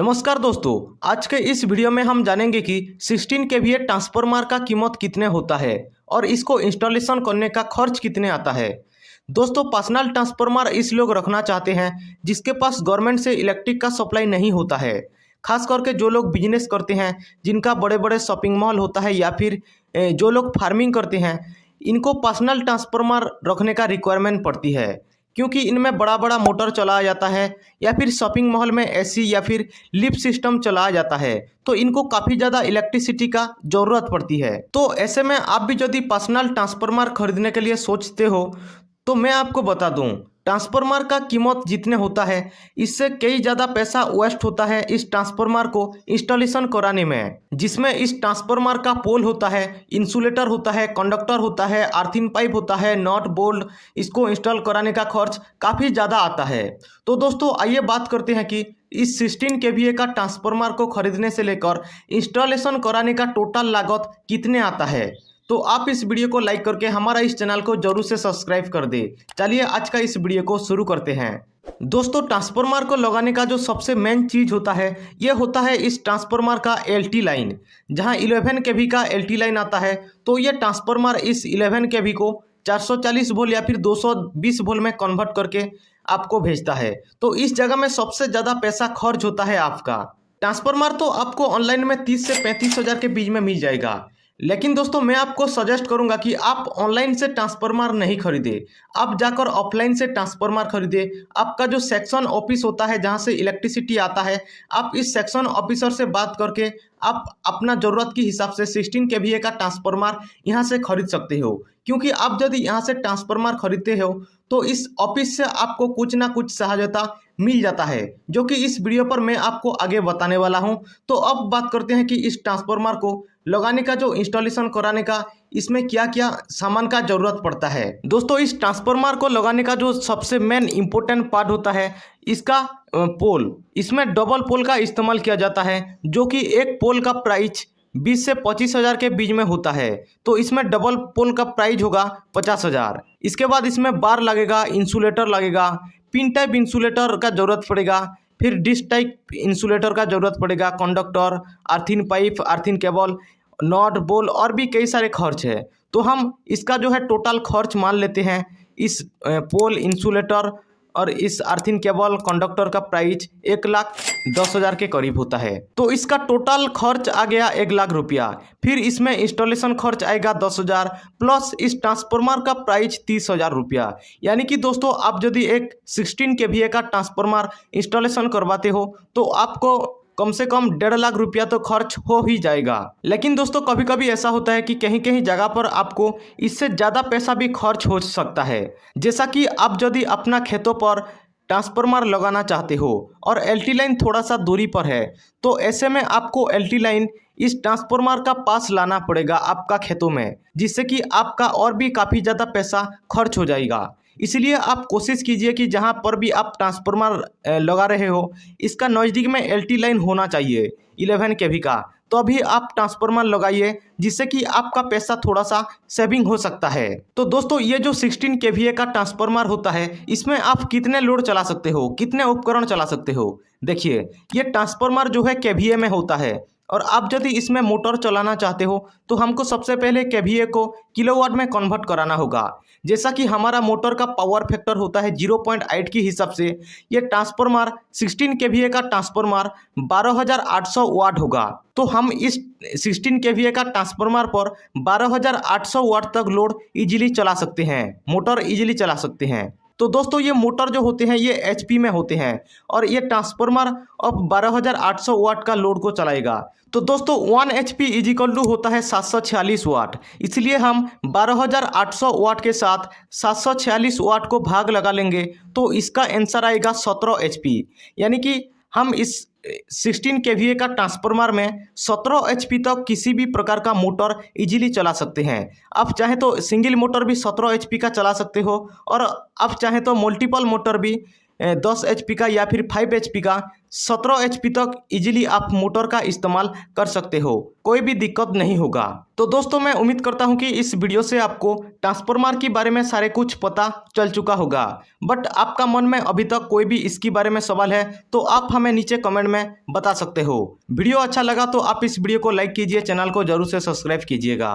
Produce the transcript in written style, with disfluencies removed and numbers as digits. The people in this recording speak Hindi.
नमस्कार दोस्तों, आज के इस वीडियो में हम जानेंगे कि 16 केवीए ट्रांसफार्मर का कीमत कितने होता है और इसको इंस्टॉलेशन करने का खर्च कितने आता है। दोस्तों, पर्सनल ट्रांसफार्मर इस लोग रखना चाहते हैं जिसके पास गवर्नमेंट से इलेक्ट्रिक का सप्लाई नहीं होता है। खास करके जो लोग बिजनेस करते हैं, जिनका बड़े बड़े शॉपिंग मॉल होता है या फिर जो लोग फार्मिंग करते हैं, इनको पर्सनल ट्रांसफार्मर रखने का रिक्वायरमेंट पड़ती है, क्योंकि इनमें बड़ा बड़ा मोटर चलाया जाता है या फिर शॉपिंग मॉल में एसी या फिर लिफ्ट सिस्टम चलाया जाता है, तो इनको काफ़ी ज़्यादा इलेक्ट्रिसिटी का ज़रूरत पड़ती है। तो ऐसे में आप भी यदि पर्सनल ट्रांसफार्मर खरीदने के लिए सोचते हो तो मैं आपको बता दूं, ट्रांसफार्मर का कीमत जितने होता है इससे कई ज़्यादा पैसा वेस्ट होता है इस ट्रांसफार्मर को इंस्टॉलेशन कराने में, जिसमें इस ट्रांसफार्मर का पोल होता है, इंसुलेटर होता है, कंडक्टर होता है, अर्थिंग पाइप होता है, नट बोल्ट, इसको इंस्टॉल कराने का खर्च काफ़ी ज़्यादा आता है। तो दोस्तों, आइए बात करते हैं कि इस 16 केवीए का ट्रांसफार्मर को खरीदने से लेकर इंस्टॉलेशन कराने का टोटल लागत कितने आता है। तो आप इस वीडियो को लाइक करके हमारा इस चैनल को जरूर से सब्सक्राइब कर दे। चलिए आज का इस वीडियो को शुरू करते हैं। दोस्तों, ट्रांसफार्मर को लगाने का जो सबसे मेन चीज होता है ये होता है इस ट्रांसफार्मर का एलटी लाइन। जहां 11 केवी का एलटी लाइन आता है तो ये ट्रांसफार्मर इस 11 केवी को 440 वोल्ट या फिर 220 वोल्ट में कन्वर्ट करके आपको भेजता है। तो इस जगह में सबसे ज़्यादा पैसा खर्च होता है आपका। ट्रांसफार्मर तो आपको ऑनलाइन में 30 से 35 हज़ार के बीच में मिल जाएगा, लेकिन दोस्तों मैं आपको सजेस्ट करूंगा कि आप ऑनलाइन से ट्रांसफार्मर नहीं खरीदे, आप जाकर ऑफलाइन से ट्रांसफार्मर खरीदे। आपका जो सेक्शन ऑफिस होता है जहां से इलेक्ट्रिसिटी आता है, आप इस सेक्शन ऑफिसर से बात करके आप अपना ज़रूरत के हिसाब से 16 केवीए का ट्रांसफार्मर यहां से खरीद सकते हो। क्योंकि आप यदि यहाँ से ट्रांसफार्मर खरीदते हो तो इस ऑफिस से आपको कुछ ना कुछ सहायता मिल जाता है, जो कि इस वीडियो पर मैं आपको आगे बताने वाला हूं। तो अब बात करते हैं कि इस ट्रांसफार्मर को लगाने का, जो इंस्टॉलेशन कराने का, इसमें क्या क्या सामान का जरूरत पड़ता है। दोस्तों, इस ट्रांसफार्मर को लगाने का जो सबसे मेन इंपॉर्टेंट पार्ट होता है इसका पोल। इसमें डबल पोल का इस्तेमाल किया जाता है, जो कि एक पोल का प्राइस 20 से 25 हज़ार के बीच में होता है। तो इसमें डबल पोल का प्राइस होगा 50 हज़ार। इसके बाद इसमें बार लगेगा, इंसुलेटर लगेगा, पिन टाइप इंसुलेटर का जरूरत पड़ेगा, फिर डिश टाइप इंसुलेटर का जरूरत पड़ेगा, conductor, earthing pipe, earthing cable, not बोल और भी कई सारे खर्च है। तो हम इसका जो है टोटल खर्च मान लेते हैं। इस पोल, इंसुलेटर और इस अर्थिंग केबल, कंडक्टर का प्राइस 1,10,000 के करीब होता है। तो इसका टोटल खर्च आ गया 1,00,000 रुपया। फिर इसमें इंस्टॉलेशन खर्च आएगा 10,000 प्लस इस ट्रांसफार्मर का प्राइस 30,000 रुपया। यानी कि दोस्तों, आप यदि एक 16 केवीए का ट्रांसफार्मर इंस्टॉलेशन करवाते हो तो आपको कम से कम 1,50,000 रुपया तो खर्च हो ही जाएगा। लेकिन दोस्तों, कभी कभी ऐसा होता है कि कहीं कहीं जगह पर आपको इससे ज़्यादा पैसा भी खर्च हो सकता है। जैसा कि आप यदि अपना खेतों पर ट्रांसफार्मर लगाना चाहते हो और एलटी लाइन थोड़ा सा दूरी पर है, तो ऐसे में आपको एलटी लाइन इस ट्रांसफार्मर का पास लाना पड़ेगा आपका खेतों में, जिससे कि आपका और भी काफ़ी ज़्यादा पैसा खर्च हो जाएगा। इसलिए आप कोशिश कीजिए कि जहाँ पर भी आप ट्रांसफार्मर लगा रहे हो इसका नज़दीक में एलटी लाइन होना चाहिए 11 केवी का, तो अभी आप ट्रांसफार्मर लगाइए, जिससे कि आपका पैसा थोड़ा सा सेविंग हो सकता है। तो दोस्तों, ये जो 16 केवीए का ट्रांसफार्मर होता है इसमें आप कितने लोड चला सकते हो, कितने उपकरण चला सकते हो। देखिए, ये ट्रांसफार्मर जो है केवीए में होता है और आप यदि इसमें मोटर चलाना चाहते हो तो हमको सबसे पहले केवीए को किलोवाट में कन्वर्ट कराना होगा। जैसा कि हमारा मोटर का पावर फैक्टर होता है 0.8 के हिसाब से ये ट्रांसफार्मर 16 केवीए का ट्रांसफार्मर 12,800 वाट होगा। तो हम इस 16 केवीए का ट्रांसफार्मर पर 12,800 वाट तक लोड इजीली चला सकते हैं, मोटर इजीली चला सकते हैं। तो दोस्तों, ये मोटर जो होते हैं ये एचपी में होते हैं और ये ट्रांसफार्मर अब 12,800 वाट का लोड को चलाएगा। तो दोस्तों, 1 HP इजिकल टू होता है 746 वाट। इसलिए हम 12,800 वाट के साथ 746 वाट को भाग लगा लेंगे तो इसका आंसर आएगा 17 HP। यानी कि हम इस 16 केवीए का ट्रांसफार्मर में 17 HP तक किसी भी प्रकार का मोटर इजीली चला सकते हैं। आप चाहे तो सिंगल मोटर भी 17 HP का चला सकते हो और आप चाहे तो मल्टीपल मोटर भी 10 HP का या फिर 5 HP का 17 HP तक इजीली आप मोटर का इस्तेमाल कर सकते हो, कोई भी दिक्कत नहीं होगा। तो दोस्तों मैं उम्मीद करता हूं कि इस वीडियो से आपको ट्रांसफार्मर के बारे में सारे कुछ पता चल चुका होगा। बट आपका मन में अभी तक कोई भी इसके बारे में सवाल है तो आप हमें नीचे कमेंट में बता सकते हो। वीडियो अच्छा लगा तो आप इस वीडियो को लाइक कीजिए, चैनल को जरूर से सब्सक्राइब कीजिएगा।